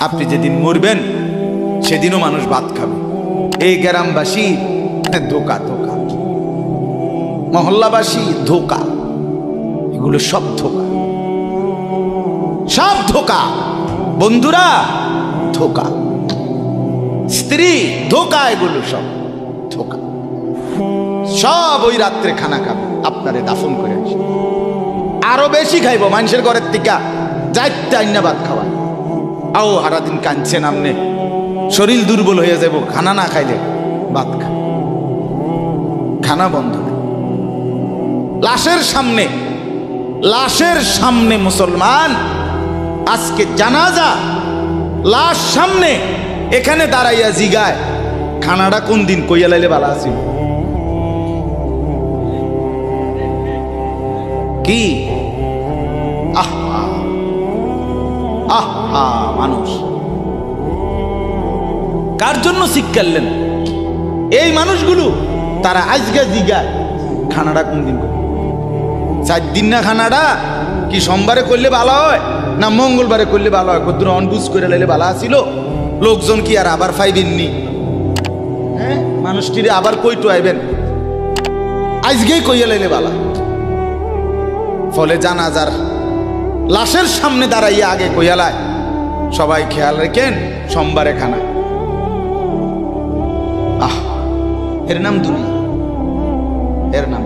আপনি যেদিন মরবেন সেদিনও মানুষ ভাত খাবে। এই গ্রামবাসী ধোকা ধোকা, মহল্লাবাসী ধোকা, এগুলো সব ধোকা, সব ধোকা। বন্ধুরা ধোকা, স্ত্রী ধোকা, এগুলো সব ধোকা। সব ওই রাত্রে খানা খাবে, আপনারে দাফন করে আসে। আরো বেশি খাইব মানুষের ঘরের থেকে যাইতে আইনা ভাত খাওয়া। আও সারাদিন কাঁদছেন আমনে, শরীর দুর্বল হয়ে যাব খানা না খাইলে। ভাত খা, খানা বন্ধ। লাশের সামনে, লাশের সামনে মুসলমান আজকে জানাজা, লাশ সামনে, এখানে দাঁড়াইয়া জিগায় খানাটা কোন দিন কইয়া লাইলে ভালো আছিল। কি আহা আহা, মানুষ কার জন্য শিক্ষালেন? এই মানুষগুলো তারা আজকে জিগায় খানাটা কোন দিন করবে। 4 দিন না খানাটা কি সোমবারে করলে ভালো হয় না মঙ্গলবারে করলে ভালো হয়? কত অনবুঝ করে লাইলে ভালো আসিল, লোকজন কি আর আবার পাইবেননি? হ্যাঁ, মানুষটিরে আবার কইটো আইবেন, আজকেই কইয়া লাইলে ভালো। ফলে জানাজার লাশের সামনে দাঁড়াইয়া আগে কইয়ালায় সবাই খেয়াল রেখেন সোমবারে খানা। আহ, এর নাম দুনিয়া, এর নাম,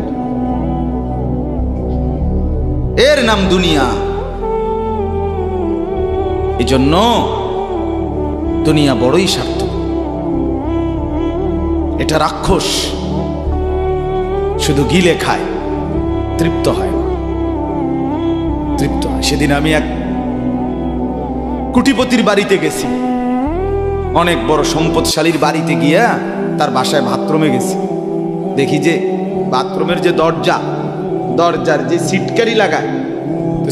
এর নাম দুনিয়া। এই জন্য দুনিয়া বড়ই স্বার্থ, এটা রাক্ষস, শুধু গিলে খায়, তৃপ্ত হয় না, তৃপ্ত হয়। সেদিন আমি এক কুটিপতির বাড়িতে গেছি, অনেক বড় সম্পদশালীর বাড়িতে গিয়া তার বাসায় বাথরুমে গেছি। দেখি যে বাথরুমের যে দরজা, দরজার যে সিটকারি লাগায়, তো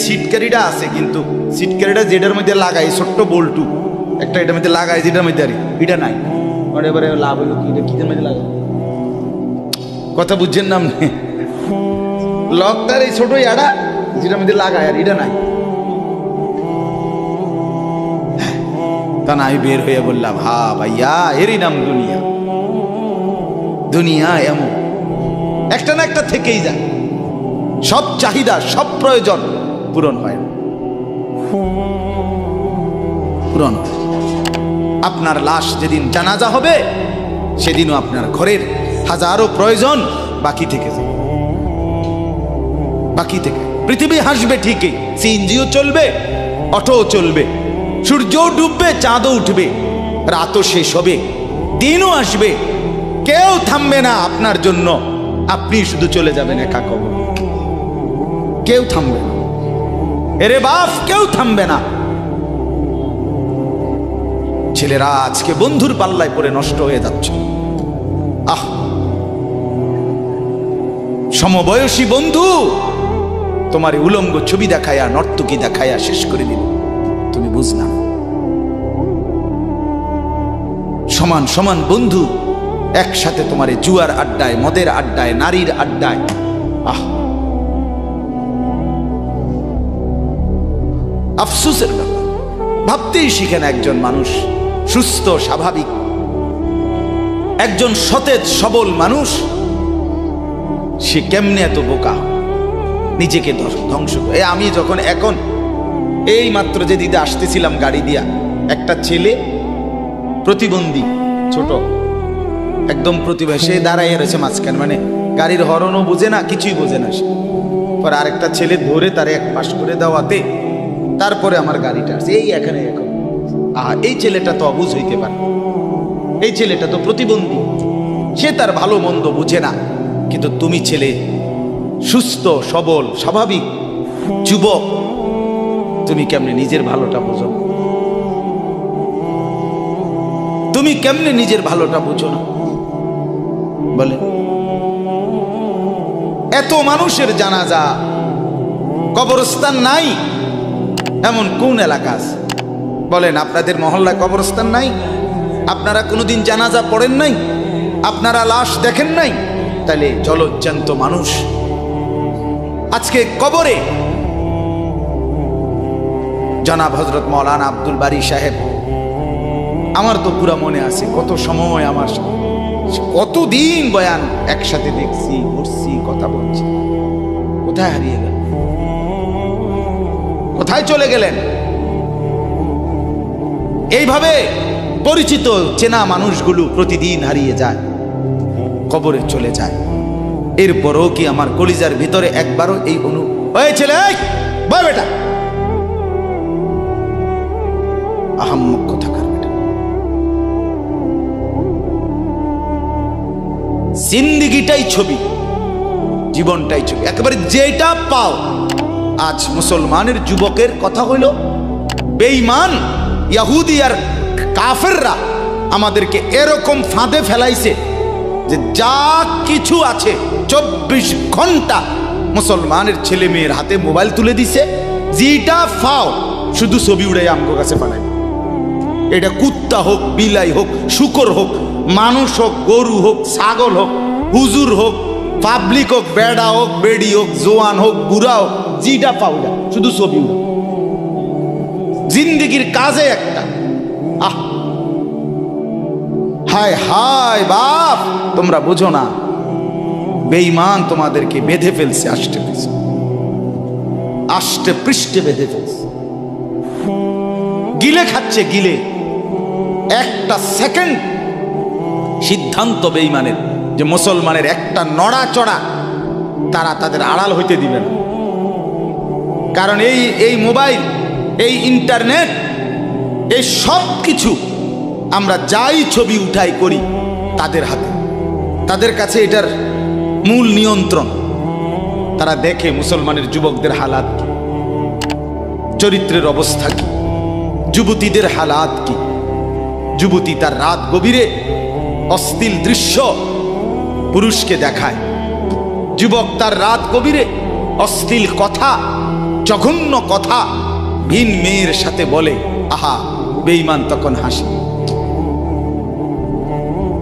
সিটকারিটা আছে, কিন্তু সিটকারিটা যেটার মধ্যে লাগাই ছোট্ট বল্টু একটা, এটার মধ্যে লাগাই যেটার মধ্যে আর এটা নাই। এবারে লাভ হইলো কি, এটা কিদের মধ্যে লাগাই, কথা বুঝছেন না আপনি? লকটার এই ছোট ইয়াটা যেটার মধ্যে লাগায় আর এটা নাই। তা না, আমি বের হয়ে বললাম, হা ভাইয়া, এরই নাম দুনিয়া। দুনিয়া এমন একটা না একটা থেকেই যায়, সব চাহিদা সব প্রয়োজন পূরণ হয়, পূরণ হয়। আপনার লাশ যেদিন জানাজা হবে সেদিনও আপনার ঘরের হাজারো প্রয়োজন বাকি থেকে যাবে, বাকি থেকে। পৃথিবী হাসবে ঠিকই, সিএনজিও চলবে, অটোও চলবে, সূর্যও ডুববে, চাঁদও উঠবে, রাতও শেষ হবে, দিনও আসবে, কেউ থামবে না আপনার জন্য। আপনি শুধু চলে যাবেন একা কবর, কেউ থামবে না। এরে বাপ, কেউ থামবে না। ছেলেরা আজকে বন্ধুর পাল্লায় পড়ে নষ্ট হয়ে যাচ্ছে। আহ, সমবয়সী বন্ধু তোমার উলঙ্গ ছবি দেখায়া, নর্তকী দেখায়া শেষ করে দিল, তুমি বুঝলাম। সমান সমান বন্ধু একসাথে তোমার জুয়ার আড্ডায়, মদের আড্ডায়, নারীর আড্ডায়। আহ, আফসোসের ব্যাপার। ভাবতেই শিখেন একজন মানুষ সুস্থ স্বাভাবিক, একজন সতেজ সবল মানুষ, সে কেমনে এত বোকা, নিজেকে ধ্বংস করে। আমি যখন এখন এই মাত্র যে দিদি আসতেছিলাম গাড়ি দিয়া, একটা ছেলে প্রতিবন্ধী, ছোট একদম প্রতিভা, সে দাঁড়াইয়া রয়েছে মাঝখানে, মানে গাড়ির হরনও বোঝে না, কিছুই বোঝে না। সে পরে আরেকটা ছেলে ধরে তারে এক পাশ করে দেওয়াতে তারপরে আমার গাড়িটা আসছে এই এখানে। এখন এই ছেলেটা তো অবুঝ হইতে পারে, এই ছেলেটা তো প্রতিবন্ধী, সে তার ভালো মন্দ বুঝে না। কিন্তু তুমি ছেলে সুস্থ সবল স্বাভাবিক যুবক, তুমি কেমনে নিজের ভালোটা বোঝো? তুমি কেমনে নিজের ভালোটা বুঝো না বলে? এত মানুষের জানাজা, কবরস্থান নাই এমন কোন এলাকা আছে বলেন? আপনাদের মহল্লায় কবরস্থান নাই? আপনারা কোনোদিন জানাজা পড়েন নাই? আপনারা লাশ দেখেন নাই? তাহলে জলজ্জান্ত মানুষ আজকে কবরে জনাব হযরত মাওলানা আব্দুল বারী সাহেব, আমার তো পুরা মনে আছে কত সময় আমার কতদিন বয়ান একসাথে দেখছি, ঘুরছি, কথা বলছি। কোথায় হারিয়ে গেল? কোথায় চলে গেলেন? এইভাবে পরিচিত চেনা মানুষগুলো প্রতিদিন হারিয়ে যায়, কবরে চলে যায়। এরপরও কি আমার কলিজার ভিতরে একবারও এই হয়েছিল বেটা আহাম্মক কোথাকার বেটা, জিন্দিগিটাই ছবি, জীবনটাই ছবি, একেবারে যেটা পাও। আজ মুসলমানের যুবকের কথা হইল বেঈমান ইহুদি আর কাফেররা আমাদেরকে এরকম ফাঁদে ফেলাইছে যে যা কিছু আছে 24 ঘন্টা মুসলমানের ছেলে মেয়ের হাতে মোবাইল তুলে দিছে, যেটা ফাও শুধু ছবি উড়াই আমগো কাছে পাঠায়। এটা কুত্তা হোক, বিলাই হোক, শুকর হোক, মানুষ হোক, গরু হোক, ছাগল হোক, হুজুর হোক, পাবলিক হোক, বেড়া হোক, বেড়ি হোক, জোয়ান হোক, বুড়া হোক, যেটা পাও শুধু ছবি উড়া। জিন্দিগির কাজে একটা হায় হায় বাপ, তোমরা বুঝো না, বেঈমান তোমাদেরকে বেঁধে ফেলছে, আষ্টে পৃষ্ঠে বেঁধে ফেলছে, গিলে খাচ্ছে, গিলে। একটা সেকেন্ড সিদ্ধান্ত বেঈমানের যে মুসলমানের একটা নড়াচড়া তারা তাদের আড়াল হইতে দিবে না। কারণ এই মোবাইল, এই ইন্টারনেট, এই সব কিছু আমরা যাই ছবি উঠাই করি তাদের হাতে, তাদের কাছে এটার মূল নিয়ন্ত্রণ। তারা দেখে মুসলমানের যুবকদের হালাত কি, চরিত্রের অবস্থা কি, যুবতীদের হালাত কি। যুবতী তার রাত গভীরে অশ্লীল দৃশ্য পুরুষকে দেখায়, যুবক তার রাত গভীরে অশ্লীল কথা, জঘন্য কথা ভিন মেয়ের সাথে বলে। আহা, বেঈমান তখন হাসে,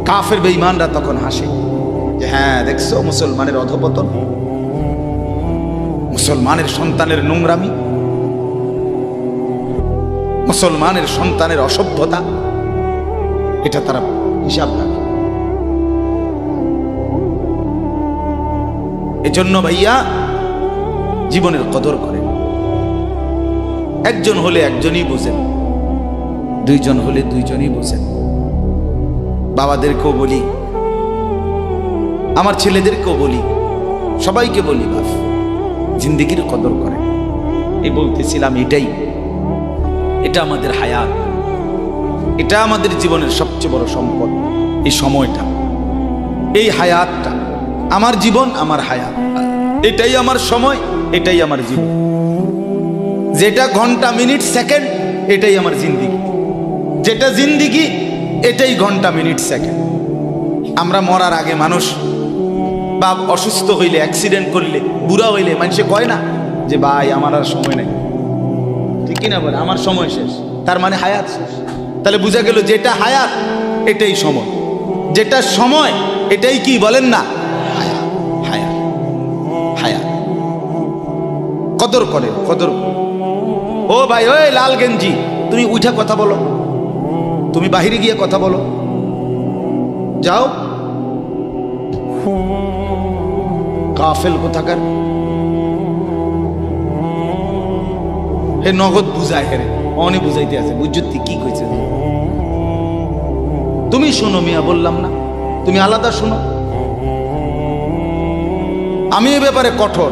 কাফের বেঈমানরা তখন হাসে যে হ্যাঁ দেখছো মুসলমানের অধপতন, মুসলমানের সন্তানের নোংরামি, মুসলমানের সন্তানের অসভ্যতা, এটা তারা হিসাব রাখে। এজন্য ভাইয়া জীবনের কদর করেন। একজন হলে একজনই বোঝেন, দুইজন হলে দুইজনই বোঝেন। বাবাদেরকেও বলি, আমার ছেলেদেরকেও বলি, সবাইকে বলি, বাপ জিন্দেগির কদর করেন। এই বলতেছিলাম, এটা আমাদের হায়াত, এটা আমাদের জীবনের সবচেয়ে বড় সম্পদ। এই সময়টা, এই হায়াতটা, আমার জীবন, আমার হায়াত, এটাই আমার সময়, এটাই আমার জীবন। যেটা ঘন্টা, মিনিট, সেকেন্ড, এটাই আমার জিন্দিগি। যেটা জিন্দিগি, এটাই ঘন্টা, মিনিট, সেকেন্ড। আমরা মরার আগে মানুষ বা অসুস্থ হইলে, অ্যাক্সিডেন্ট করলে, বুড়া হইলে মানুষে কয় না যে ভাই আমার আর সময় নেই, ঠিক কিনা বলে, আমার সময় শেষ, তার মানে হায়াত শেষ। তাহলে বোঝা গেল যেটা হায়াত এটাই সময়, যেটা সময় এটাই কি বলেন না হায়াত। হায়াত হায়াত কদর করেন, কদর। ও ভাই, ওই লাল গেঞ্জি, তুমি উঠা কথা বলো, তুমি বাহিরে গিয়ে কথা বলো, যাও। কাফেল কোথাকার, হে নগদ বুঝায়, হেরে অনে বুঝাইতে আছে, বুঝতি কি কইছে। তুমি শোনো মিয়া, বললাম না তুমি আলাদা শোনো। আমি এ ব্যাপারে কঠোর।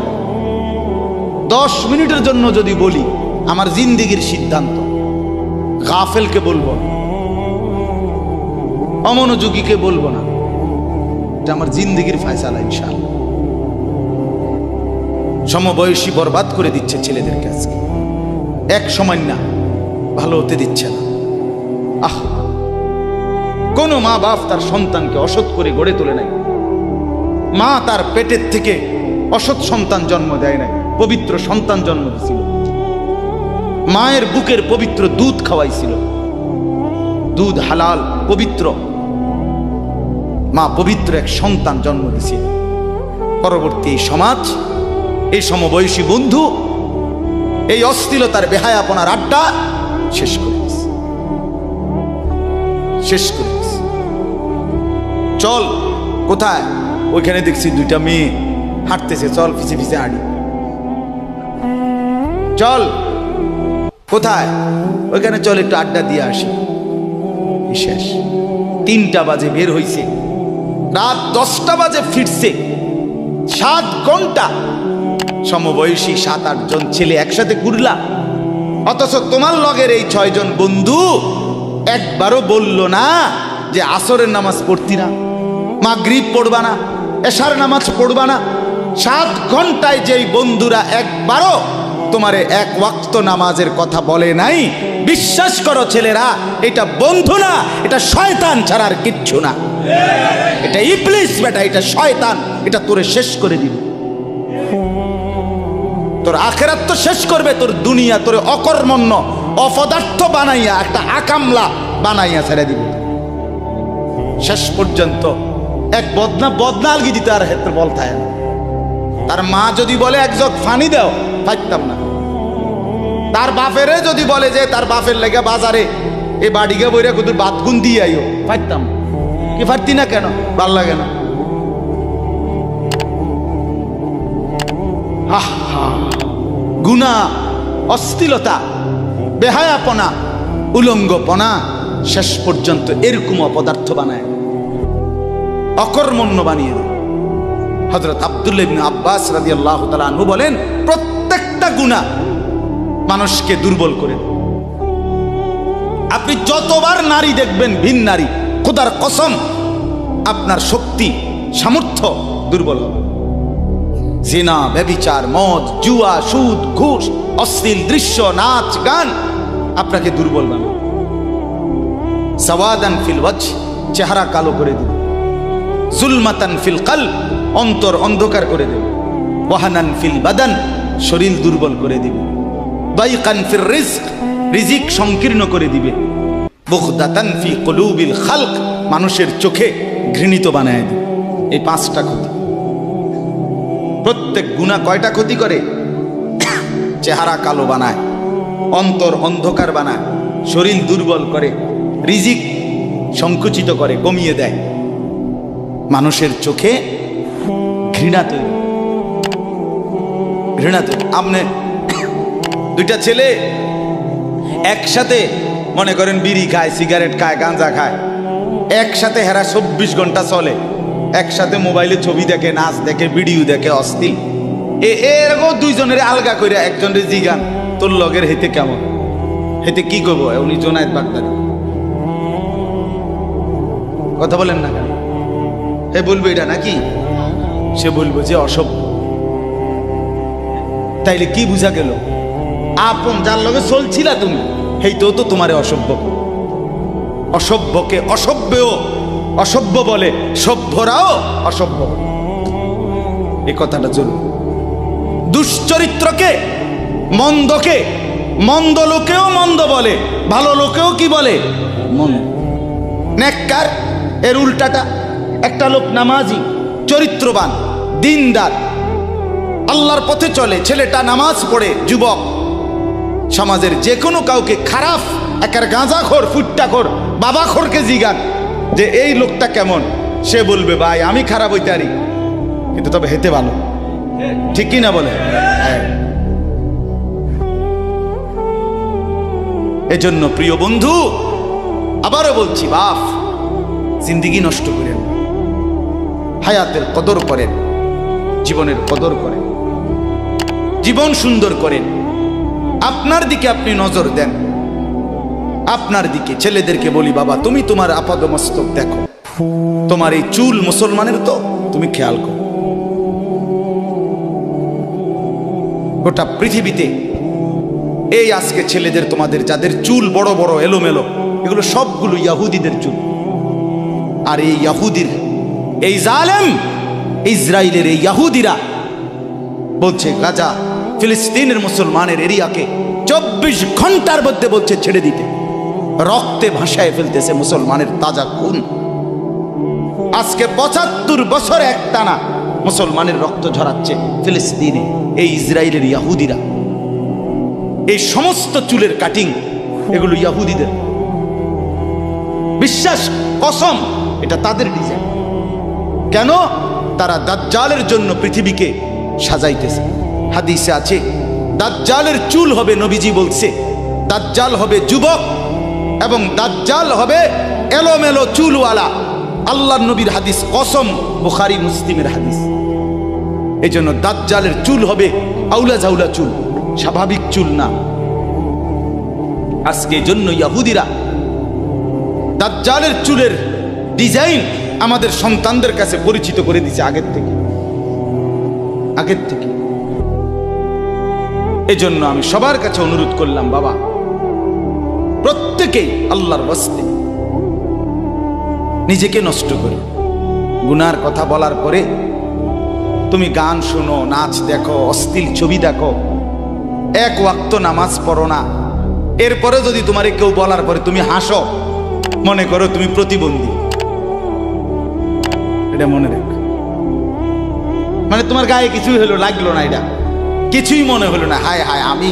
10 মিনিটের জন্য যদি বলি আমার জিন্দিগির সিদ্ধান্ত, গাফেলকে বলবো না, অমনোযোগীকে বলবো না, এটা আমার জিন্দিগির ফয়সালা ইনশাআল্লাহ। সমবয়সী বরবাদ করে দিচ্ছে ছেলেদের কাছে, এক সময় না ভালো হতে দিচ্ছে না। আহ, কোন মা বাপ তার সন্তানকে অসৎ করে গড়ে তোলে নাই। মা তার পেটের থেকে অসৎ সন্তান জন্ম দেয় নাই, পবিত্র সন্তান জন্ম দিয়েছিল। মায়ের বুকের পবিত্র দুধ খাওয়াইছিল, দুধ হালাল পবিত্র। মা পবিত্র এক সন্তান জন্ম দিয়েছে। পরবর্তী সমাজ, এই সমবয়সী বন্ধু এই অশ্লীলতার বেহায়াপনার আড্ডা শেষ করে দিছে, শেষ করে দিছে। চল কোথায়? ওইখানে দেখছি দুইটা মেয়ে হাঁটতেছে, চল পিছে পিছে হাঁটি। চল কোথায়? ওইখানে চল একটু আড্ডা দিয়ে আসি। শেষ। 3টা বাজে বের হইছে, রাত 10টা বাজে ফিরছে। 7 ঘন্টা সমবয়সী 7-8 জন ছেলে একসাথে ঘুরলা, অথচ তোমার লগের এই 6 জন বন্ধু একবারও বলল না যে আসরের নামাজ পড়তি না, মাগরিব পড়বা না, এশার নামাজ পড়বা না। 7 ঘন্টায় যেই বন্ধুরা একবারও তোমারে 1 ওয়াক্ত নামাজের কথা বলে নাই, বিশ্বাস করো ছেলেরা, এটা বন্ধু না, এটা শয়তান ছাড়া আর কিচ্ছু না। এটা ইবলিস বেটা, এটা শয়তান, এটা তোরে শেষ করে দিবে। তোর আখিরাত তো শেষ করবে, তোর দুনিয়া তোরে অকর্মণ্য অপদার্থ বানাইয়া একটা আকামলা বানাইয়া ছেড়ে দিবে। শেষ পর্যন্ত এক বদনা আলগি দিতে আর ক্ষেত্রে বলতায় না। তার মা যদি বলে 1 জগ পানি দাও, পাইতাম না। তার বাপেরে যদি বলে যে তার বাপের লেগে বাজারে এই বাড়িকে বইরা কুতুর ভাত গুন দিয়ে আইও, পাইতাম কি? পারতি না কেন? ভাল লাগে না। গুনাহ, অশ্লীলতা, বেহায়াপনা, উলঙ্গপনা শেষ পর্যন্ত এরকম অপদার্থ বানায়, অকর্মণ্য বানিয়ে দেয়। হযরত আব্দুল্লাহ ইবনে আব্বাস রাদিয়াল্লাহু তাআলা আনহু বলেন, প্রত্যেকটা গুনাহ মানুষকে দুর্বল করে। আপনি যতবার নারী দেখবেন ভিন নারী, খোদার কসম আপনার শক্তি সামর্থ্য দুর্বল হবে। জিনা, ব্যভিচার, মদ, জুয়া, সুদ, ঘুষ, অশ্লীল দৃশ্য, নাচ গান আপনাকে দুর্বল বানাবে। সাওয়াদান ফিল ওয়াজহ, চেহারা কালো করে দিবে। জুলমাতান ফিল কলব, অন্তর অন্ধকার করে দেবে। ওয়াহানান ফিল বাদান, শরীর দুর্বল করে দিবে। দাইকান ফির রিজক, রিজিক সংকীর্ণ করে দিবে। বুগদাতান ফি কুলুবিল খালক, মানুষের চোখে ঘৃণিত বানায় দিবে। এই 5টা ক্ষতি। প্রত্যেক গুনাহ কয়টা ক্ষতি করে? চেহারা কালো বানায়, অন্তর অন্ধকার বানায়, শরীর দুর্বল করে, রিজিক সংকুচিত করে, কমিয়ে দেয়, মানুষের চোখে ঘৃণা তৈরি। ঘৃণা তৈরি। আপনি 2টা ছেলে একসাথে মনে করেন বিড়ি খায়, সিগারেট খায়, গাঁজা খায়, একসাথে হেরা 24 ঘন্টা চলে, একসাথে মোবাইলে ছবি দেখে, নাচ দেখে, ভিডিও দেখে, অশ্লীল। এরকম 2 জনের আলগা করে একজনের জিগান তোর লগের হেতে কেমন, হেতে কি করবো? উনি জোনায়েদ বাগদাদি। কথা বলেন না কেন? হে বলবো এটা নাকি? সে বলবো যে অসভ্য। তাইলে কি বুঝা গেল? আপন যার লগে চলছিলা তুমি, হেইতেও তো তোমারে অসভ্য। অসভ্যকে অসভ্যও অসভ্য বলে, সভ্যরাও অসভ্য। এই কথাটা জরুরি। দুশ্চরিত্রকে, মন্দকে মন্দ লোকেও মন্দ বলে, ভালো লোকেও কি বলে? মন্দ। নেককার এর উল্টাটা। একটা লোক নামাজি, চরিত্রবান, দিনদার, আল্লাহর পথে চলে, ছেলেটা নামাজ পড়ে, যুবক, সমাজের যে কোনো কাউকে খারাপ, একার গাঁজাখোর, ফুট্টাখোর, বাবাখোরকে জিগান যে এই লোকটা কেমন, সে বলবে ভাই আমি খারাপ হইতে পারি, কিন্তু তবে হেতে ভালো। ঠিক কি না বলে? এজন্য প্রিয় বন্ধু, আবারও বলছি, বাপ জিন্দিগি নষ্ট করেন, হায়াতের কদর করেন, জীবনের কদর করেন, জীবন সুন্দর করেন। আপনার দিকে আপনি নজর দেন, আপনার দিকে। ছেলেদেরকে বলি, বাবা তুমি তোমার আপাদমস্তক দেখো, তোমার এই চুল মুসলমানের তো, তুমি খেয়াল করো। গোটা পৃথিবীতে এই আজকে ছেলেদের, তোমাদের যাদের চুল বড় বড় এলোমেলো, এগুলো সবগুলো ইহুদিদের চুল। আর এই ইহুদির, এই জালেম ইসরায়েলের এই ইহুদিরা বলছে গাজা, ফিলিস্তিনের মুসলমানের এরিয়াকে 24 ঘন্টার মধ্যে বলছে ছেড়ে দিতে। রক্তে ভাসায় ফেলতেছে মুসলমানের তাজা খুন। আজকে 75 বছর একটানা মুসলমানের রক্ত ঝরাচ্ছে ফিলিস্তিনে এই ইসরায়েলের ইহুদিরা। এই সমস্ত চুলের কাটিং এগুলো ইহুদিদের, বিশ্বাস কসম এটা তাদের ডিজাইন। কেন? তারা দাজ্জালের জন্য পৃথিবীকে সাজাইতেছে। হাদিসে আছে দাজ্জালের চুল হবে, নবীজি বলছে দাজ্জাল হবে যুবক এবং দাজ্জাল হবে এলোমেলো চুলওয়ালা। আল্লাহর নবীর হাদিস, কসম, বুখারী মুসলিমের হাদিস। এই জন্য দাজ্জালের চুল হবে আউলা জাউলা চুল, স্বাভাবিক চুল না। আজকে জন্য ইহুদিরা দাজ্জালের চুলের ডিজাইন আমাদের সন্তানদের কাছে পরিচিত করে দিছে আগের থেকে। এজন্য আমি সবার কাছে অনুরোধ করলাম, বাবা প্রত্যেকেই আল্লাহর ওয়াস্তে নিজেকে নষ্ট করে। গুনার কথা বলার পরে তুমি গান শোনো, নাচ দেখো, অশ্লীল ছবি দেখো, এক ওয়াক্ত নামাজ পড়ো না, এরপরে যদি তোমারে কেউ বলার পরে তুমি হাসো, মনে করো তুমি প্রতিবন্ধী। এটা মনে রেখো, মানে তোমার গায়ে কিছুই হলো, লাগলো না, এটা কিছুই মনে হলো না। হায় হায়, আমি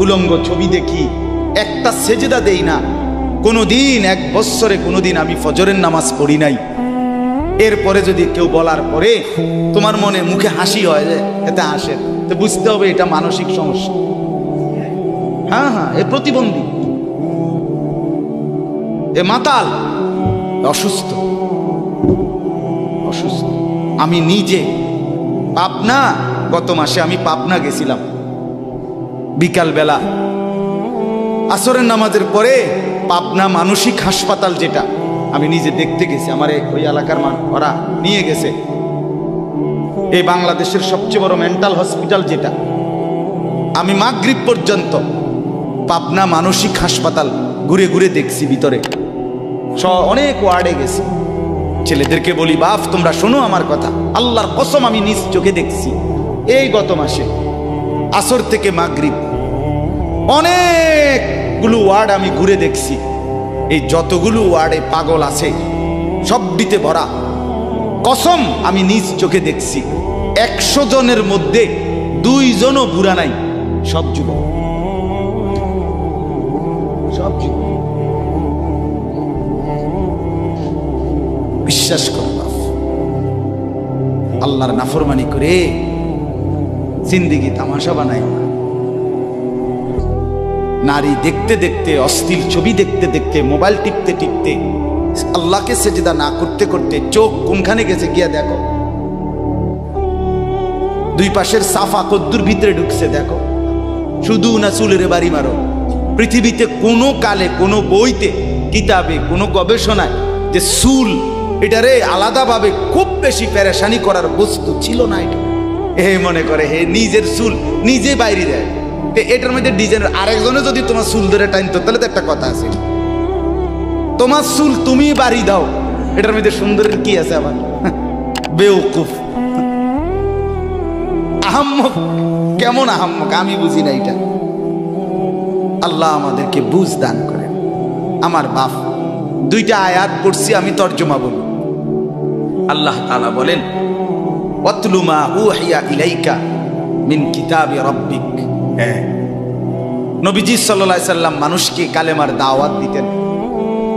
উলঙ্গ ছবি দেখি, একটা সেজদা দেই না কোনোদিন, 1 বছরে কোনোদিন আমি ফজরের নামাজ পড়ি নাই, এরপরে যদি কেউ বলার পরে তোমার মনে মুখে হাসি হয়, যে এতে হাসেন, তো বুঝতে হবে এটা মানসিক সমস্যা। হ্যাঁ হ্যাঁ, এ প্রতিবন্ধী, এ মাতাল, অসুস্থ। আমি নিজে পাবনা, গত মাসে আমি পাবনা গেছিলাম, বিকাল বেলা আসরের নামাজের পরে পাবনা মানসিক হাসপাতাল, যেটা আমি নিজে দেখতে গেছি, আমার ওই এলাকার ওরা নিয়ে গেছে, এই বাংলাদেশের সবচেয়ে বড় মেন্টাল হসপিটাল যেটা। আমি মাগরিব পর্যন্ত পাবনা মানসিক হাসপাতাল ঘুরে ঘুরে দেখছি, ভিতরে অনেক ওয়ার্ডে গেছি। ছেলেদেরকে বলি, বাপ তোমরা শোনো আমার কথা, আল্লাহর কসম আমি নিজ চোখে দেখছি, এই গত মাসে আসর থেকে মাগরিব অনেকগুলো ওয়ার্ড আমি ঘুরে দেখছি। এই যতগুলো ওয়ার্ডে পাগল আছে সবটিতে ভরা, কসম আমি নিজ চোখে দেখছি। 100 জনের মধ্যে 2 জনও বুড়া নাই, সব যুবক, সব যুবক। বিশ্বাস কর, আল্লাহর নাফরমানি করে জিন্দেগি তামাশা বানায় না। নারী দেখতে দেখতে, অশ্লীল ছবি দেখতে দেখতে, মোবাইল টিপতে টিপতে, আল্লাহকে সেজদা না করতে করতে চোখ কোনখানে গেছে গিয়া দেখো। 2 পাশের সাফা কদ্দুর ভিতরে ঢুকছে দেখো। শুধু না চুলের বাড়ি মারো। পৃথিবীতে কোনো কালে, কোনো বইতে, কিতাবে, কোনো গবেষণায় যে চুল এটারে আলাদাভাবে খুব বেশি পেরেশানি করার বস্তু ছিল না। এটা হে মনে করে হে নিজের চুল নিজে বাইরে দেয়, এটার মধ্যে ডিজাইন। আরেকজনে যদি তোমার চুল ধরে টাইনতো তাহলে তো একটা কথা আছে, তোমার চুল তুমি বাড়ি দাও, এটার মধ্যে সুন্দরের কি আছে আবার? বেউকুফ, আহাম্মক। কেমন আহাম্মক আমি বুঝি না এটা। আল্লাহ আমাদেরকে বুঝ দান করেন। আমার বাপ 2টা আয়াত পড়ছি, আমি তর্জমা বলি। আল্লাহ তাআলা বলেন, ওয়াতলু মা উহিয়া ইলাইকা মিন কিতাবি রাব্বিক। নবীজি সাল্লাল্লাহু আলাইহি সাল্লাম মানুষকে কালেমার দাওয়াত দিতেন,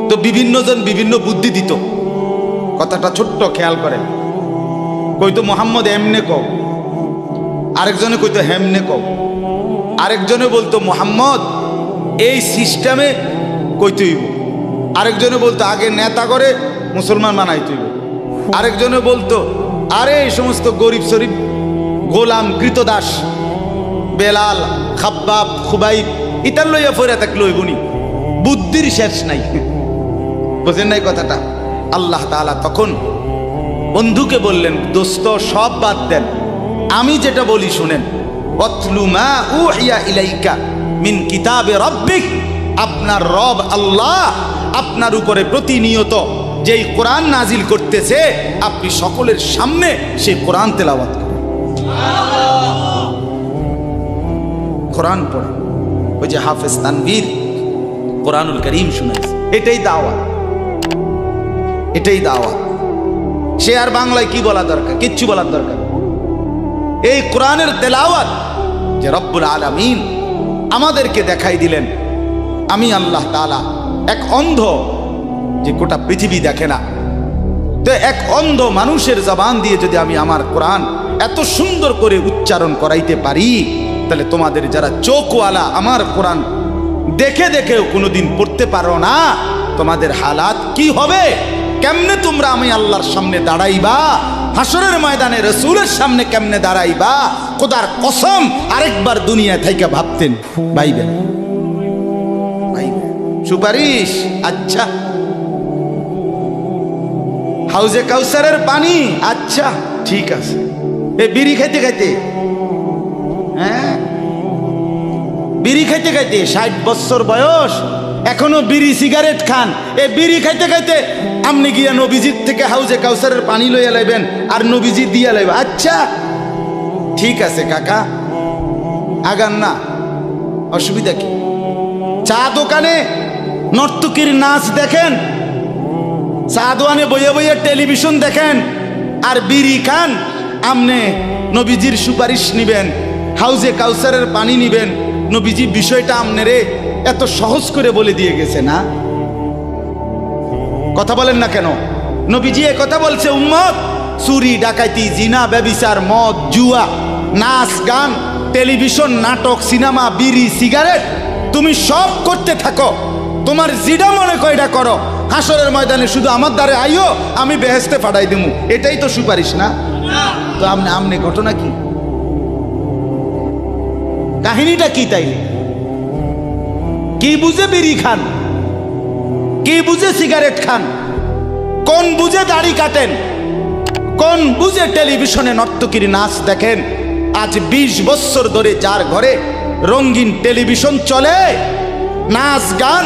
তো বিভিন্ন জন বিভিন্ন বুদ্ধি দিত। কথাটা ছোট্ট খেয়াল করেন। কইতো মুহাম্মদ এমনে কও, আরেকজনে কইতো হেমনে কও, আরেকজনে বলতো মুহাম্মদ এই সিস্টেমে কইতে হইব, আরেকজনে বলতো আগে নেতা করে মুসলমান বানাইতে হইব, আরেকজনে বলতো আরে এই সমস্ত গরিব শরীফ গোলাম কৃতদাস বেলাল খাব্বাব খুবাইব ইতার লইয়া ফইরা থাকলে হইবনি। বুদ্ধির শেষ নাই, বুঝেন নাই কথাটা? আল্লাহ তাআলা তখন বন্ধুকে বললেন, দোস্ত সব বাদ দেন, আমি যেটা বলি শুনেন। ওয়াতলু মা উহিয়া ইলাইকা মিন কিতাবে রাব্বিক। আপনার রব আল্লাহ আপনার উপরে প্রতিনিয়ত যেই কোরআন নাজিল করতেছে, আপনি সকলের সামনে সেই কোরআন তেলাওয়াত করেন, কোরআন পড়ে। ওই যে হাফেজ তানভীর কোরআনুল কারীম শুনাইছে, এটাই দাওয়াত, এটাই দাওয়াত। সে আর বাংলায় কি বলা দরকার? কিচ্ছু বলার দরকার। এই কোরআনের তেলাওয়াত যে রব্বুল আলামিন আমাদেরকে দেখাই দিলেন আমি আল্লাহ তাআলা এক অন্ধ, যে গোটা পৃথিবী দেখে না, তো এক অন্ধ মানুষের জবান দিয়ে যদি আমি আমার কোরআন এত সুন্দর করে উচ্চারণ করাইতে পারি, তাহলে তোমাদের যারা চোখওয়ালা আমার কোরআন দেখে দেখেও কোনোদিন পড়তে পারো না, তোমাদের হালাত কি হবে? কেমনে তোমরা আমি আল্লাহর সামনে দাঁড়াইবা? হাসরের ময়দানে রাসূলের সামনে কেমনে দাঁড়াইবা? খোদার কসম আরেকবার দুনিয়া থেকে ভাবতেন ভাইবেন সুপারিশ। আচ্ছা, হাউজে কাউসারের পানি, আচ্ছা ঠিক আছে। এই বিড়ি খাইতে খাইতে, হ্যাঁ বিড়ি খাইতে খাইতে 60 বছর বয়স, এখনো বিড়ি সিগারেট খান। এই বিড়ি খাইতে খাইতে আপনি গিয়া নবীজির থেকে হাউজে কাউসারের পানি লইয়া লাইবেন আর নবীজি দিয়া লাইবে। আচ্ছা ঠিক আছে কাকা, আগান না, অসুবিধা কি? চা দোকানে নর্তকীর নাচ দেখেন, চা দোকানে বইয়া বইয়া টেলিভিশন দেখেন, আর বিড়ি খান। আমনে নবীজির সুপারিশ নিবেন, হাউজে কাউসারের পানি নিবেন, নবীজি বিষয়টা আমনেরে এত সহজ করে বলে দিয়ে গেছে না? কথা বলেন না কেন? নবীজি এ কথা বলছে, উম্মত চুরি ডাকাতি জিনা ব্যভিচার মদ জুয়া নাচ গান টেলিভিশন নাটক সিনেমা বিড়ি সিগারেট তুমি সব করতে থাকো, তোমার জিডা মনে কয়টা করো, হাসরের ময়দানে শুধু আমার দ্বারে আইও, আমি বেহেশতে পাঠাই দেবো। এটাই তো সুপারিশ না? তো আমনে ঘটনা কি, কাহিনীটা কি? তাইলে কি বুঝে বিড়ি খান, কি বুঝে সিগারেট খান, কোন বুঝে দাড়ি কাটেন, কোন বুঝে টেলিভিশনে নর্তকীর নাচ দেখেন? আজ 20 বছর ধরে যার ঘরে রঙিন টেলিভিশন চলে, নাচ গান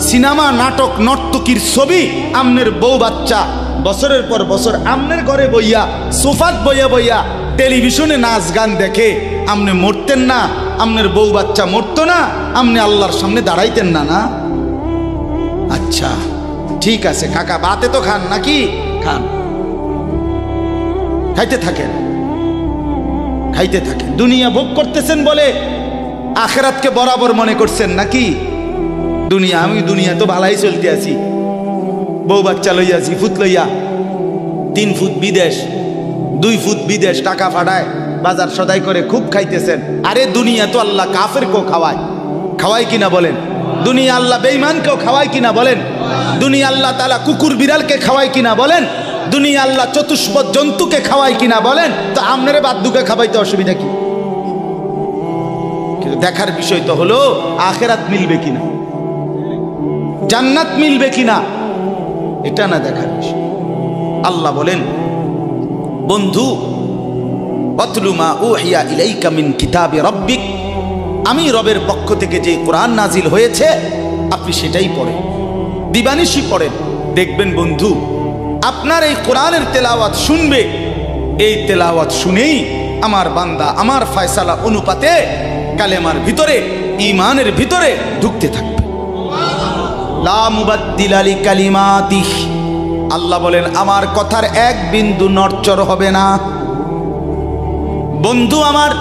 সিনেমা নাটক নর্তকীর ছবি, আমনের বউ বাচ্চা বছরের পর বছর আমনের ঘরে বইয়া সোফাত বইয়া বইয়া টেলিভিশনে নাচ গান দেখে, আমনে মরতেন না? আমনের বউ বাচ্চা মরতো না? আমনে আল্লাহর সামনে দাঁড়াইতেন না? না? আচ্ছা ঠিক আছে কাকা, বাতে তো খান নাকি? খান, খাইতে থাকেন, খাইতে থাকেন। দুনিয়া ভোগ করতেছেন বলে আখিরাতকে বরাবর মনে করছেন নাকি? দুনিয়া, আমি দুনিয়া তো ভালাই চলতে আছি, বউ বাচ্চা লইয়া, 2 ফুট লইয়া, 3 ফুট বিদেশ, 2 ফুট বিদেশ, টাকা ফাটায় বাজার সদাই করে খুব খাইতেছেন। আরে দুনিয়া তো আল্লাহ কাফেরকেও খাওয়ায়, খাওয়ায় কিনা বলেন? দুনিয়া আল্লাহ বেঈমানকেও খাওয়ায় কিনা বলেন? দুনিয়া আল্লাহ তাআলা কুকুর বিড়ালকে খাওয়ায় কিনা বলেন? দুনিয়া আল্লাহ চতুষ্পদ জন্তুকে খাওয়ায় কিনা বলেন? তো আমনেরে বাদ্দুকে খাওয়াইতে অসুবিধা কি? কিন্তু দেখার বিষয় তো হলো আখিরাত মিলবে কিনা, জান্নাত মিলবে কিনা, এটা না দেখার বিষয়। আল্লাহ বলেন, বন্ধু ওয়াতলু মা উহিয়া ইলাইকা মিন কিতাবি রাব্বিক, আমি রবের পক্ষ থেকে যে কোরআন নাজিল হয়েছে আপনি সেটাই পড়েন, দিবানিশি পড়েন। দেখবেন বন্ধু, আপনার এই কোরআনের তেলাওয়াত শুনবে, এই তেলাওয়াত শুনেই আমার বান্দা আমার ফয়সালা অনুপাতে কালেমার ভিতরে, ঈমানের ভিতরে ঢুকতে থাকবে। লা মুবাদ্দিলা লিকালিমাতিহ, আল্লাহ বলেন আমার কথার এক বিন্দু নড়চড় হবে না। বন্ধু আমার,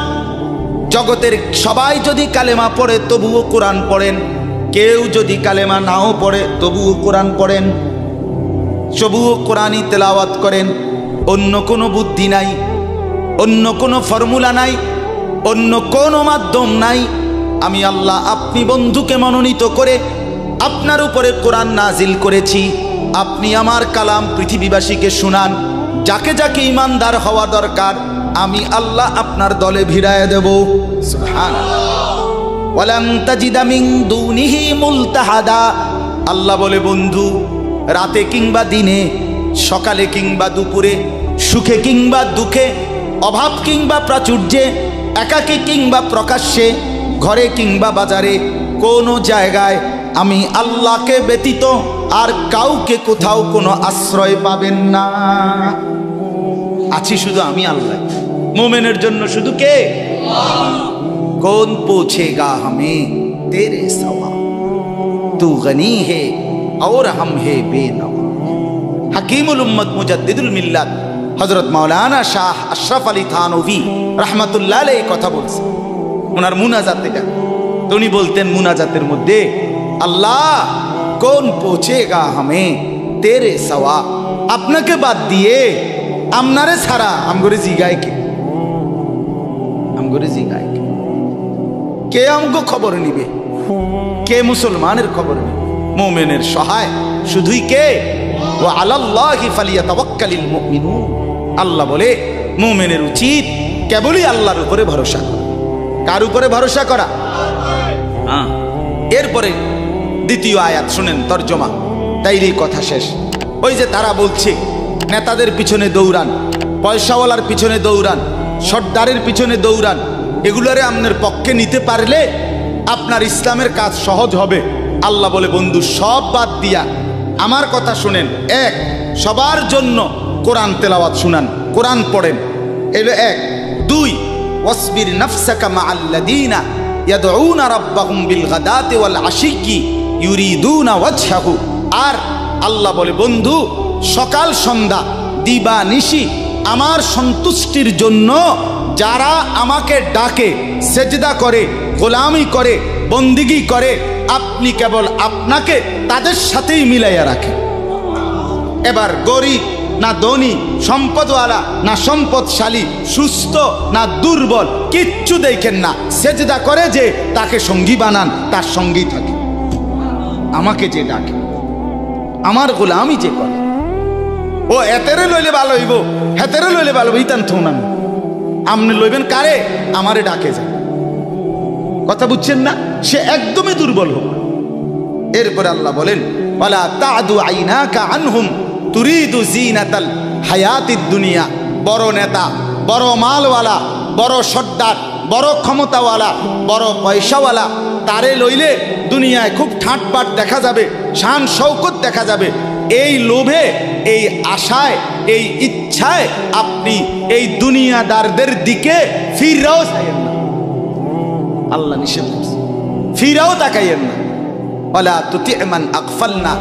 জগতের সবাই যদি কালেমা পড়ে তবুও কোরআন পড়েন, কেউ যদি কালেমা নাও পড়ে তবুও কোরআন পড়েন, তবুও কোরআনই তেলাওয়াত করেন। অন্য কোনো বুদ্ধি নাই, অন্য কোনো ফর্মুলা নাই, অন্য কোনো মাধ্যম নাই। আমি আল্লাহ আপনি বন্ধুকে মনোনীত করে আপনার উপরে কোরআন নাজিল করেছি, আপনি আমার কালাম পৃথিবীবাসীকে শুনান, যাকে যাকে ঈমানদার হওয়া দরকার আমি আল্লাহ আপনার দলে ভিড়ায় দেব। সুবহানাল্লাহ। ওয়ালান তাজিদা মিন দুনিহি মুলতাহাদা, আল্লাহ বলে বন্ধু রাতে কিংবা দিনে, সকালে কিংবা দুপুরে, সুখে কিংবা দুঃখে, অভাব কিংবা প্রাচুর্যে, একাকী কিংবা প্রকাশ্যে, ঘরে কিংবা বাজারে, কোনো জায়গায় আমি আল্লাহকে ব্যতীত আর কাউকে কোথাও কোনো আশ্রয় পাবেন না। আছি শুধু আমি আল্লাহ। মোমেনের জন্য শুধু কে? कौन पूछेगा हमें तेरे सवा, तू गनी है और हम है बेनवा। हकीमुल उम्मत मुजद्दिदुल मिल्लत हजरत मौलाना शाह अशरफ अली थानवी रहमतुल्लाह अलैहि কথা বলছে ওনার মুনাজাত এটা। তো উনি বলতেন মুনাজাতের মধ্যে, আল্লাহ কোন পৌঁছেগা হামে তেরে সওয়া, আপনাকে বাদ দিয়ে আমনারে ছাড়া আমগরে জিগায় কে, আমগরে জিগায় কে, কে আমগো খবর নিবে, কে মুসলমানের খবর নিবে? মুমিনের সহায় শুধুই কে? ওয়া আলাল্লাহি ফালিয়াতাওয়াক্কালিল মুমিনুন। আল্লাহ বলে মুমিনের উচিত কেবলই আল্লাহর উপরে ভরসা করা। কার উপরে ভরসা করা? হ্যাঁ। এরপরে দ্বিতীয় আয়াত শুনেন তরজমা, তাইরই কথা শেষ। ওই যে তারা বলছে নেতাদের পিছনে দৌড়ান, পয়সাওয়ালার পিছনে দৌড়ান, সর্দারের পিছনে দৌড়ান, এগুলোরে আপনার পক্ষে নিতে পারলে আপনার ইসলামের কাজ সহজ হবে। আল্লাহ বলে বন্ধু সব বাদ দিয়া আমার কথা শুনেন। এক, সবার জন্য কোরআন তেলাওয়াত শুনান, কোরআন পড়েন, এলো এক। দুই, ওয়াসবির নাফসাকা মাআল্লাযীনা ইয়াদউনা রাব্বাহুম বিল গাদাতি ওয়াল আশিয়্যি ইউরিদুনা ওয়াজহাহু। আর আল্লাহ বলে বন্ধু সকাল সন্ধ্যা দিবা নিশি আমার সন্তুষ্টির জন্য যারা আমাকে ডাকে, সেজদা করে, গোলামি করে, বন্দিগি করে, আপনি কেবল আপনাকে তাদের সাথেই মিলাইয়া রাখেন। এবার গরিব না ধনী, সম্পদওয়ালা না সম্পদশালী, সুস্থ না দুর্বল, কিচ্ছু দেখেন না, সেজদা করে যে তাকে সঙ্গী বানান, তার সঙ্গী থাকে। আমাকে যে ডাকে, আমার গোলামি যে করে, ও এতেরে লইলে ভালো হইব, হেতেরে লইলে ভালো হইতাম থো না, আপনি লইবেন কারে? আমারে ডাকে যায়। কথা বুঝছেন না? সে একদমই দুর্বল হোক। এরপরে আল্লাহ বলেন ওয়ালা তা'দু আইনাকা আনহুম তুরিদু জিনাতাল হায়াতিদ দুনিয়া। বড় নেতা, বড় মালওয়ালা, বড় সর্দার, বড় ক্ষমতাওয়ালা, বড় পয়সাওয়ালা, তারে লইলে দুনিয়ায় খুব ঠাটপাট দেখা যাবে, শান শৌকত দেখা যাবে। এই লোভে, এই আশায়, এই ইচ্ছায় আপনি এই দুনিয়াদারদের দিকে ফিরাও চাইয়েন না। আল্লাহ নিষেধ করছে, ফিরাও তাকাইয়েন না। ওয়ালা তুতি মান আগফালনা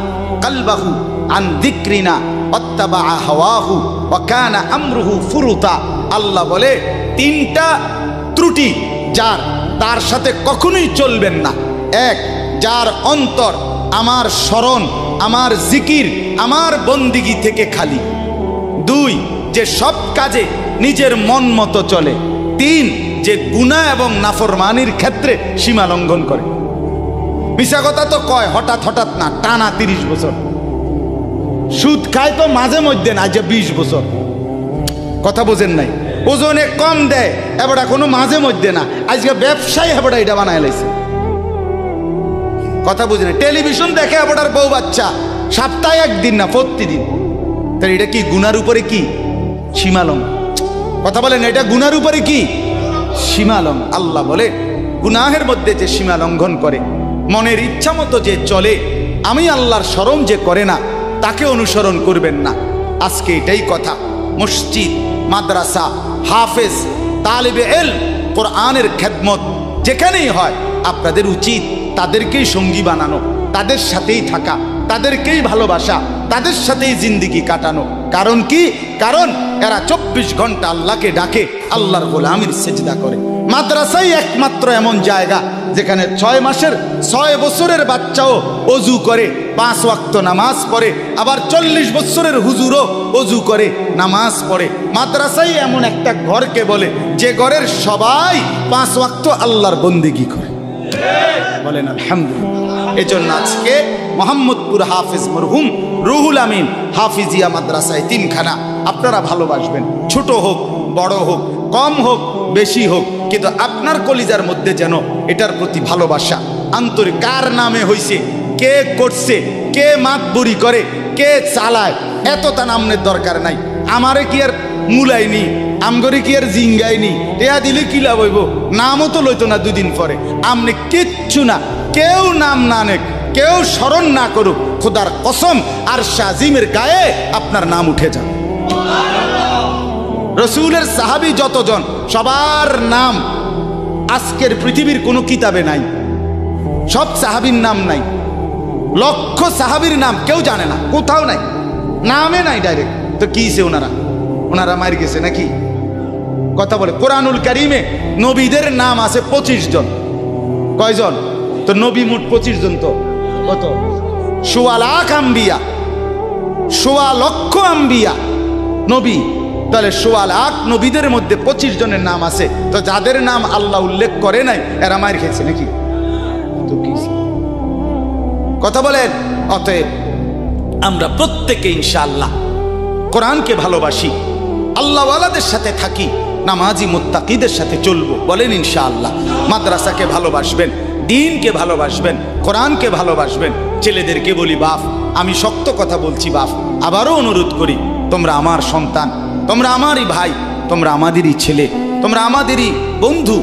কলবাহু আন যিকরিনা ওয়াত্তাবা হাওয়াহু ওয়া কানা আমরুহু ফুরুতা। আল্লাহ বলে তিনটা ত্রুটি যার, তার সাথে কখনোই চলবেন না। এক, যার অন্তর আমার স্মরণ, আমার জিকির, আমার বন্দিগি থেকে খালি। দুই, যে সব কাজে নিজের মন মতো চলে। তিন, যে গুনাহ এবং নাফরমানির ক্ষেত্রে সীমা লঙ্ঘন করে। মিশা কথা তো কয় হঠাৎ হঠাৎ না, টানা 30 বছর। সুদ খায় তো মাঝে মধ্যে না, যে 20 বছর। কথা বোঝেন নাই? ওজনে কম দেয় এবারটা কোনো মাঝে মধ্যে না, আজকে ব্যবসায়ী এবারটা এটা বানায় লাইছে। কথা বুঝেন? টেলিভিশন দেখে এবারটার বউ বাচ্চা, সপ্তাহে একদিন না, প্রতিদিন। তাহলে এটা কি গুনার উপরে কি সীমালং? কথা বলেন, এটা গুনার উপরে কি সীমালং? আল্লাহ বলে গুনাহের মধ্যে যে সীমা লঙ্ঘন করে, মনের ইচ্ছা মতো যে চলে, আমি আল্লাহর স্মরণ যে করে না, তাকে অনুসরণ করবেন না। আজকে এটাই কথা। মসজিদ, মাদ্রাসা, হাফেজ, তালিবে ইলম, কোরআনের খেদমত যেখানেই হয়, আপনাদের উচিত তাদেরকেই সঙ্গী বানানো, তাদের সাথেই থাকা, তাদেরকেই ভালোবাসা, তাদের সাথেই জিন্দেগি কাটানো। কারণ কি? কারণ এরা 24 ঘন্টা আল্লাহকে ডাকে, আল্লাহর গোলামির সেজদা করে। মাদ্রাসাই একমাত্র এমন জায়গা যেখানে 6 মাসের 6 বছরের বাচ্চাও অজু করে, 5 ওয়াক্ত নামাজ পড়ে, আবার 40 বছরের হুজুরও অজু করে, নামাজ পড়ে। মাদ্রাসাই এমন একটা ঘরকে বলে যে ঘরের সবাই 5 ওয়াক্ত আল্লাহর বন্দেগী করে। বলেন আলহামদুলিল্লাহ। এজন্য আজকে মোহাম্মদপুর হাফেজ মরহুম রুহুল আমিন হাফিজিয়া মাদ্রাসায় 3খানা আপনারা ভালোবাসবেন। ছোট হোক, বড় হোক, কম হোক, বেশি হোক, কিন্তু আপনার কলিজার মধ্যে যেন এটার প্রতি ভালোবাসা আন্তরিক। কার নামে হইছে, কে করছে, কে মাতবুরি করে, কে চালায়, এত তা নামের দরকার নাই। আমারে কি আর মুলাইনি, আমগরে কি আর জিঙ্গাইনি, টেয়া দিলে কি লাভ হইব? নামও তো লইতো না 2 দিন পরে। আমনে কিচ্ছু না, কেউ নাম না নেক, কেউ স্মরণ না করুক, খোদার কসম আর শাজিমের গায়ে আপনার নাম উঠে যাবে। রসুলের সাহাবী যতজন, সবার নাম আজকের পৃথিবীর কোনো কিতাবে নাই। সব সাহাবীর নাম নাই, লক্ষ সাহাবীর নাম কেউ জানে না, কোথাও নাই, নামে নাই ডাইরেক্ট। তো কিছে ওনারা মার গেছে নাকি? কথা বলে কোরআনুল কারীমে নবীদের নাম আছে 25 জন। কয়জন? তো নবী মোট 25 জন। তো কত? 1.25 লাখ আম্বিয়া, 1.25 লক্ষ আম্বিয়া নবী। তাহলে 1.25 লাখ নবীদের মধ্যে 25 জনের নাম আছে। তো যাদের নাম আল্লাহ উল্লেখ করে নাই এরা মার খেয়েছে নাকি? তো কি কথা বলেন? অতএব আমরা প্রত্যেকে ইনশাআল্লাহ কোরআনকে ভালোবাসি, আল্লাহওয়ালাদের সাথে থাকি, নামাজি মুত্তাকিদের সাথে চলবো। বলেন ইনশাআল্লাহ। মাদ্রাসাকে ভালোবাসবেন, দ্বীনকে ভালোবাসবেন, কোরআনকে ভালোবাসবেন। ছেলেদেরকে বলি, বাপ আমি শক্ত কথা বলছি, বাপ আবারও অনুরোধ করি, তোমরা আমার সন্তান, তোমরা আমারই ভাই, তোমরা আমাদেরই ছেলে, তোমরা আমাদেরই বন্ধু।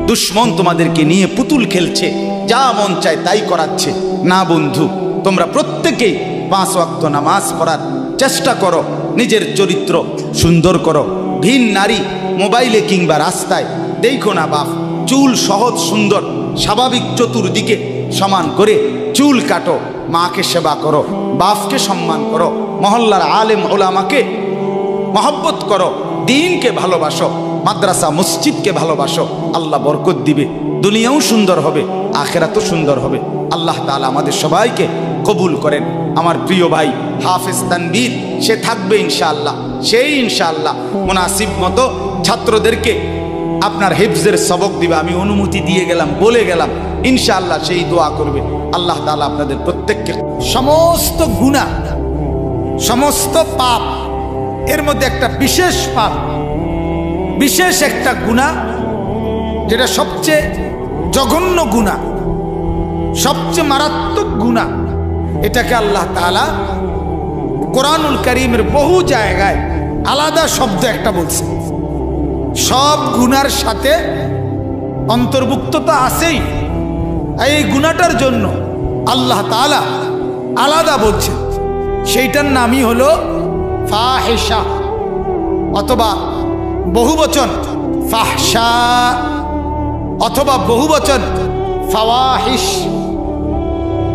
দুশ্মন তোমাদেরকে নিয়ে পুতুল খেলছে, যা মন চায় তাই করাচ্ছে। না বন্ধু, তোমরা প্রত্যেকেই 5 ওয়াক্ত নামাজ পড়ার চেষ্টা করো, নিজের চরিত্র সুন্দর করো। ভিন নারী মোবাইলে কিংবা রাস্তায় দেখো না বাপ। চুল সহজ সুন্দর স্বাভাবিক চতুর্দিকে সমান করে চুল কাটো, মাকে সেবা করো, বাপকে সম্মান করো, মহল্লার আলেম ওলামাকে মহব্বত করো, দ্বীনকে ভালোবাসো, মাদ্রাসা মসজিদকে ভালোবাসো। আল্লাহ বরকত দিবে, দুনিয়াও সুন্দর হবে, আখেরাতও সুন্দর হবে। আল্লাহ তাআলা আমাদের সবাইকে কবুল করেন। আমার প্রিয় ভাই হাফেজ তানভীর, সে থাকবে ইনশাআল্লাহ। সেই ইনশাআল্লাহ মুনাসিব মতো ছাত্রদেরকে আপনার হিফজের সবক দিবে। আমি অনুমতি দিয়ে গেলাম, বলে গেলাম, ইনশাআল্লাহ সেই দোয়া করবে। আল্লাহ তাআলা আপনাদের প্রত্যেককে সমস্ত গুনাহ, সমস্ত পাপ, এর মধ্যে একটা বিশেষ পাপ, বিশেষ একটা গুনাহ, যেটা সবচেয়ে জঘন্য গুনাহ, সবচেয়ে মারাত্মক গুনাহ, এটাকে আল্লাহ তাআলা কোরআনুল কারীমের বহু জায়গায় আলাদা শব্দ একটা বলছে। সব গুনার সাথে অন্তর্ভুক্ত তো আছেই, এই গুনাহটার জন্য আল্লাহ তাআলা আলাদা বলছে। সেইটার নামই হলো ফাহিশা, অথবা বহুবচন ফাহশা, অথবা বহুবচন ফাওয়াহিশ।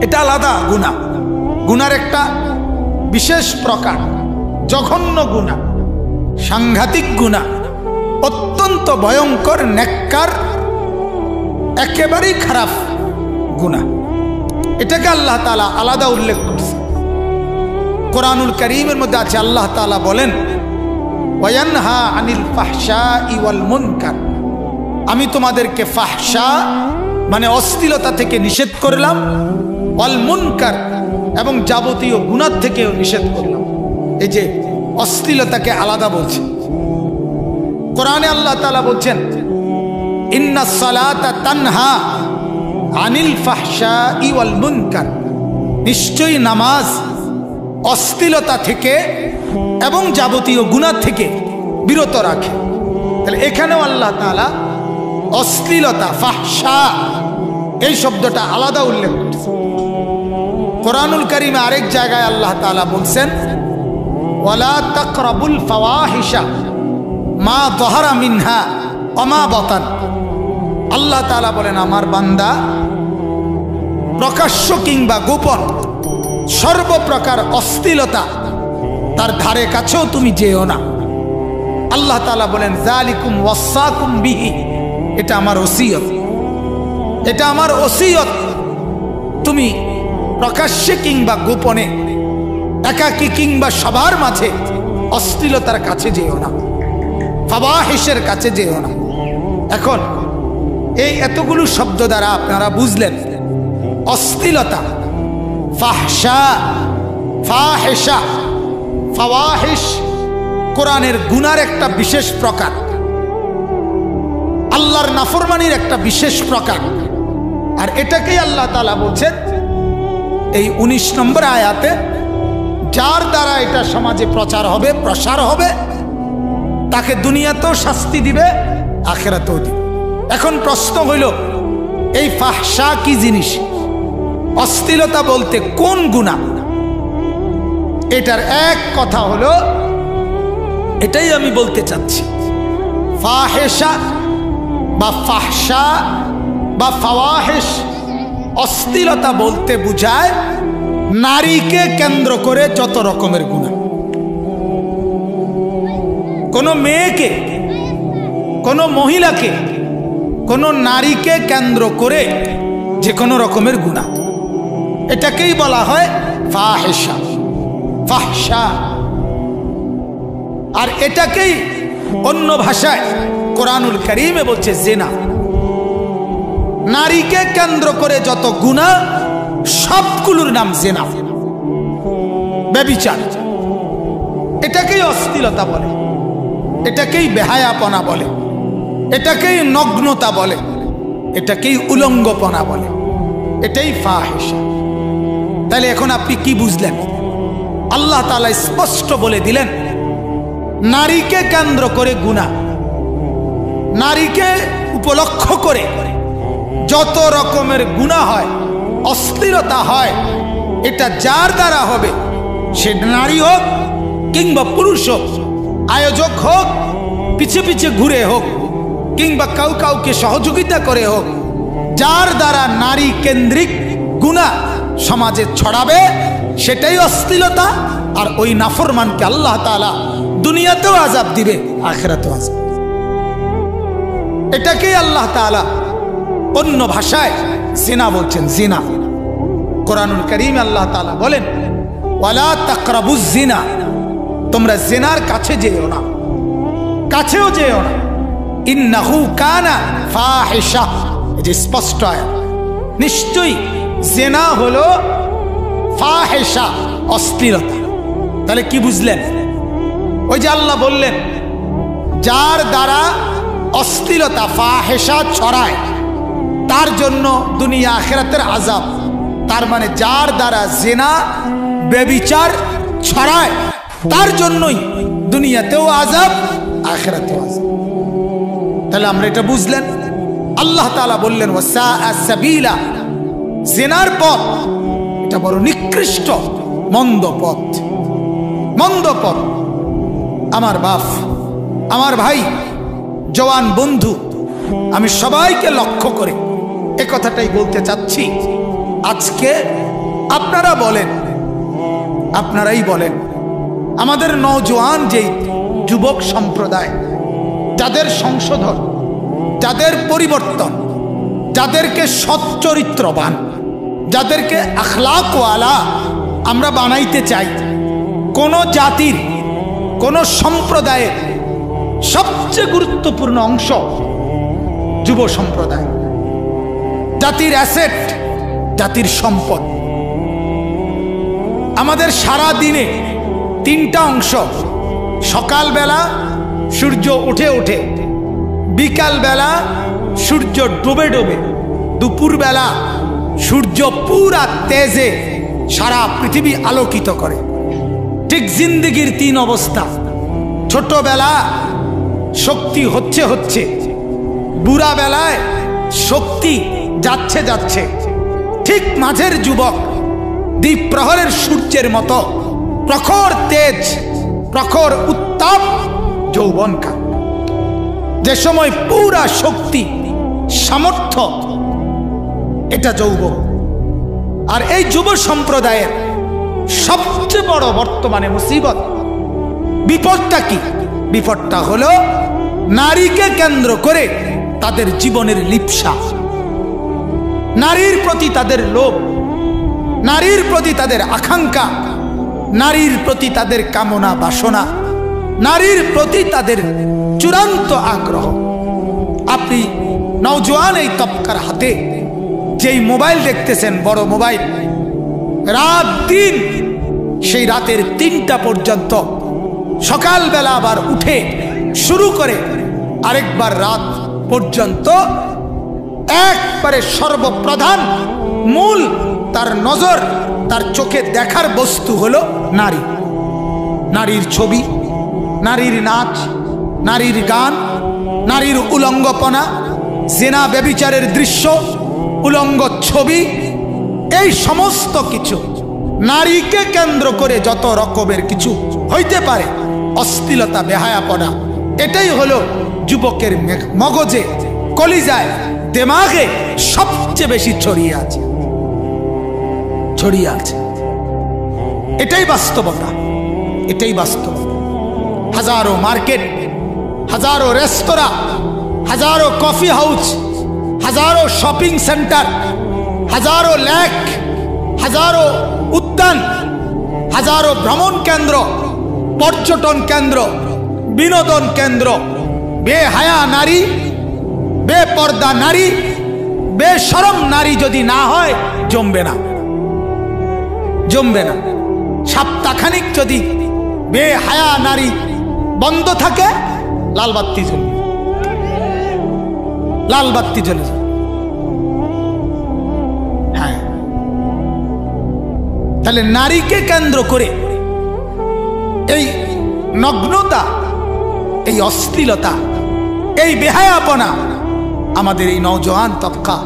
এটা আলাদা গুনাহ, গুনার একটা বিশেষ প্রকার, জঘন্য গুনাহ, সাংঘাতিক গুনাহ, অত্যন্ত ভয়ঙ্কর, নেককার, একেবারেই খারাপ গুনাহ। এটাকে আল্লাহ তাআলা আলাদা উল্লেখ করছে। কোরআনুল কারীমের মধ্যে আছে, আল্লাহ তাআলা বলেন ওয়ায়ানহা আনিল ফাহশাই ওয়াল মুনকার। আমি তোমাদেরকে ফাহশা মানে অশ্লীলতা থেকে নিষেধ করলাম, ওয়াল মুনকার এবং যাবতীয় গুনাহ থেকেও নিষেধ করলাম। এই যে অশ্লীলতাকে আলাদা বলছে কোরআনে। আল্লাহ তাআলা বলছেন ইন্নাস সালাতা তানহা আনিল ফাহশাই ওয়াল মুনকার। নিশ্চয়ই নামাজ অশ্লীলতা থেকে এবং যাবতীয় গুনাহ থেকে বিরত রাখে। তাহলে এখানেও আল্লাহ তাআলা অশ্লীলতা, ফাহশা, এই শব্দটা আলাদা উল্লেখ করছে। কোরআনুল কারীমে আরেক জায়গায় আল্লাহ তাআলা বলছেন ওয়ালা তাকরাবুল ফাওয়াহিশা মা যাহারা মিনহা ওয়া মা বাতান। আল্লাহ তাআলা বলেন আমার বান্দা প্রকাশ্য কিংবা গোপন সর্বপ্রকার অশ্লীলতা তার ধারে কাছেও তুমি যেও না। আল্লাহ তাআলা বলেন যালিকুম ওয়াসাকুম বিহি, এটা আমার ওসিয়ত, এটা আমার ওসিয়ত। তুমি প্রকাশ্যে কিংবা গোপনে, একাকী কিংবা সবার মাঝে অশ্লীলতার কাছে যেও না, ফাওয়াহিশের কাছে যেও না। এখন এই এতগুলো শব্দ দ্বারা আপনারা বুঝলেন অশ্লীলতা, ফাহশা, ফাহিশা, ফাওয়াহিশ কোরআনের গুনার একটা বিশেষ প্রকার, আল্লাহর নাফরমানির একটা বিশেষ প্রকার। আর এটাকেই আল্লাহ তাআলা বলছেন এই 19 নম্বর আয়াতে, যার দ্বারা এটা সমাজে প্রচার হবে, প্রসার হবে, তাকে দুনিয়াতেও শাস্তি দিবে, আখিরাতেও দিবে। এখন প্রশ্ন হইল এই ফাহশা কি জিনিস? অশ্লীলতা বলতে কোন গুনাহ? এটার এক কথা হলো, এটাই আমি বলতে চাচ্ছি, ফাহিশা বা ফাহশা বা ফাওয়াহিশ, অশ্লীলতা বলতে বোঝায় নারীকে কেন্দ্র করে যত রকমের গুনাহ। কোনো মেয়েকে, কোনো মহিলাকে, কোনো নারীকে কেন্দ্র করে যে কোনো রকমের গুনাহ, এটাকেই বলা হয় ফাহিশা, ফাহশা। আর এটাকেই অন্য ভাষায় কোরআনুল কারীমে বলছে জিনা। নারীকে কেন্দ্র করে যত গুনাহ সবগুলোর নাম জিনা, ব্যভিচার। এটাকেই অশ্লীলতা বলে, এটাকেই বেহায়াপনা বলে, এটাকেই নগ্নতা বলে, এটাকেই উলঙ্গপনা বলে, এটাই ফাহিশা। তাহলে এখন আপনি কি বুঝলেন? আল্লাহ তাআলা স্পষ্ট বলে দিলেন নারীকে কেন্দ্র করে গুনাহ, নারীকে উপলক্ষ করে যত রকমের গুনাহ হয়, অশ্লীলতা হয়, এটা যার দ্বারা হবে, সে নারী হোক কিংবা পুরুষ হোক, আয়োজক হোক, পিছে পিছে ঘুরে হোক, কিংবা কাউকে সহযোগিতা করে হোক, যার দ্বারা নারী কেন্দ্রিক গুনাহ সমাজে ছড়াবে সেটাই অশ্লীলতা। আর ওই নাফরমানকে আল্লাহ তাআলা দুনিয়াতেও আযাব দিবে, আখিরাতেও আযাব। এটাকেই আল্লাহ তাআলা অন্য ভাষায় জিনা বলছেন, জিনা। কোরআনুল কারীমে আল্লাহ তাআলা বলেন ওয়ালা তাকরাবুজ জিনা, তোমরা জিনার কাছে যেও না, কাছেও যেও না। ইন্নাহু কানা ফাহিশা, যে স্পষ্ট আয়াত, নিশ্চয়ই জিনা হলো ফাহিশা, অশ্লীলতা। তাহলে কি বুঝলেন? ওই যে আল্লাহ বললেন যার দ্বারা অশ্লীলতা ফাহিশা ছড়ায় তার জন্য দুনিয়া আখিরাতের আযাব। তার মানে যার দ্বারা জিনা ব্যভিচার ছড়ায় তার জন্যই দুনিয়াতেও আযাব, আখিরাতেও আযাব। তাহলে আমরা এটা বুঝলেন। আল্লাহ তাআলা বললেন ওয়াসাআ সাবিলা, জিনার পথ এটা বড় নিকৃষ্ট, মন্দ পথ, মন্দ পথ। আমার বাপ, আমার ভাই, জওয়ান বন্ধু, আমি সবাইকে লক্ষ্য করে এ কথাটাই বলতে চাচ্ছি। আজকে আপনারা বলেন, আপনারাই বলেন, আমাদের নওজোয়ান যেই যুবক সম্প্রদায়, যাদের সংশোধন, যাদের পরিবর্তন, যাদেরকে সচ্চরিত্রবান, যাদেরকে আখলাকওয়ালা আমরা বানাইতে চাই, কোন জাতির, কোন সম্প্রদায়ের সবচেয়ে গুরুত্বপূর্ণ অংশ যুব সম্প্রদায়। জাতির অ্যাসেট, জাতির সম্পদ। আমাদের সারা দিনে তিনটা অংশ, সকালবেলা সূর্য উঠে উঠে, বিকালবেলা সূর্য ডুবে ডুবে, দুপুরবেলা সূর্য পুরা তেজে সারা পৃথিবী আলোকিত করে। ঠিক জিন্দেগির তিন অবস্থা। ছোটবেলা শক্তি হচ্ছে হচ্ছে, বুড়া বেলায় শক্তি যাচ্ছে যাচ্ছে, ঠিক মাঝের যুবক দ্বীপ প্রহরের সূর্যের মতো প্রখর তেজ, প্রখর উত্তাপ যৌবনকাল, যে সময় পুরা শক্তি সামর্থ্য, এটা যৌবন। আর এই যুব সম্প্রদায়ের সবচেয়ে বড় বর্তমানে মুসিবত, বিপদটা কি? বিপদটা হলো নারীকে কেন্দ্র করে তাদের জীবনের লিপ্সা, নারীর প্রতি তাদের লোভ, নারীর প্রতি তাদের আকাঙ্ক্ষা, নারীর প্রতি তাদের কামনা বাসনা, নারীর প্রতি তাদের চূড়ান্ত আগ্রহ। আপনি নওজোয়ান এই তবকার হাতে যেই মোবাইল দেখতেছেন, বড় মোবাইল, রাত দিন সেই রাতের 3টা পর্যন্ত, সকালবেলা আবার উঠে শুরু করে আরেকবার রাত পর্যন্ত একবারে সর্বপ্রধান মূল তার নজর, তার চোখে দেখার বস্তু হলো নারী, নারীর ছবি, নারীর নাচ, নারীর গান, নারীর উলঙ্গপনা, জিনা ব্যভিচারের দৃশ্য, উলঙ্গ ছবি, এই সমস্ত কিছু নারীকে কেন্দ্র করে যত রকমের কিছু হইতে পারে, অশ্লীলতা, বেহায়াপনা, এটাই হলো যুবকের মগজে, কলিজায়, দেমাগে সবচেয়ে বেশি ছড়িয়ে আছে, ছড়িয়ে আছে। এটাই বাস্তবতা, এটাই বাস্তবতা। হাজারো মার্কেট, হাজারো রেস্তোরাঁ, হাজারো কফি হাউস, হাজারো শপিং সেন্টার, হাজারো লেক, হাজারো উদ্যান, হাজারো ভ্রমণ কেন্দ্র, পর্যটন কেন্দ্র, বিনোদন কেন্দ্র, বেহায়া নারী, বেপর্দা নারী, বেশরম নারী যদি না হয় জমবে না, জমবে না। সপ্তাহখানিক যদি বেহায়া নারী বন্ধ থাকে, লাল বাতি জ্বলবে, লাল বাতি জ্বলে যাবে। হ্যাঁ, তাহলে নারীকে কেন্দ্র করে এই নগ্নতা, এই অশ্লীলতা, এই বেহায়াপনা আমাদের এই নওজোয়ান তবকা,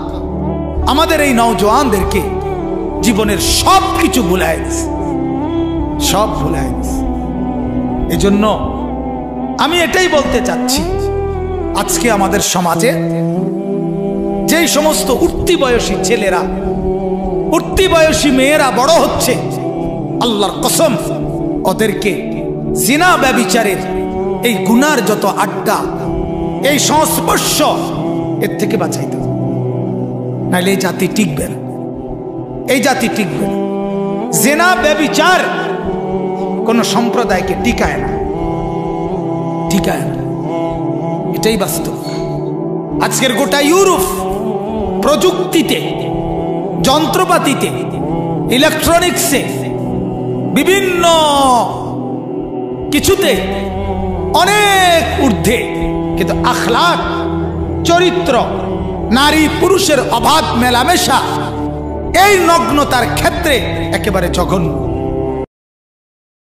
আমাদের এই নওজোয়ানদেরকে জীবনের সব কিছু ভুলায় দিছে, সব ভুলায় দিছে। এজন্য আমি এটাই বলতে চাচ্ছি, আজকে আমাদের সমাজে যেই সমস্ত উঠতি বয়সী ছেলেরা, উঠতি বয়সী মেয়েরা বড় হচ্ছে, আল্লাহর কসম ওদেরকে জিনা ব্যভিচারের এই গুনার যত আড্ডা, এই সংস্পর্শ, এর থেকে বাঁচাইতে হবে, নাহলে এই জাতি টিকবে না, এই জাতি টিকবে না। জিনা ব্যভিচার কোন সম্প্রদায়কে টিকায় না, টিকায় না, এটাই বাস্তব। আজকের গোটা ইউরোপ প্রযুক্তিতে, যন্ত্রপাতিতে, ইলেকট্রনিক্সে, বিভিন্ন কিছুতে অনেক ঊর্ধ্বে, কিন্তু আখলাক, চরিত্র, নারী পুরুষের অবাধ মেলামেশা, এই নগ্নতার ক্ষেত্রে একেবারে জঘন্য।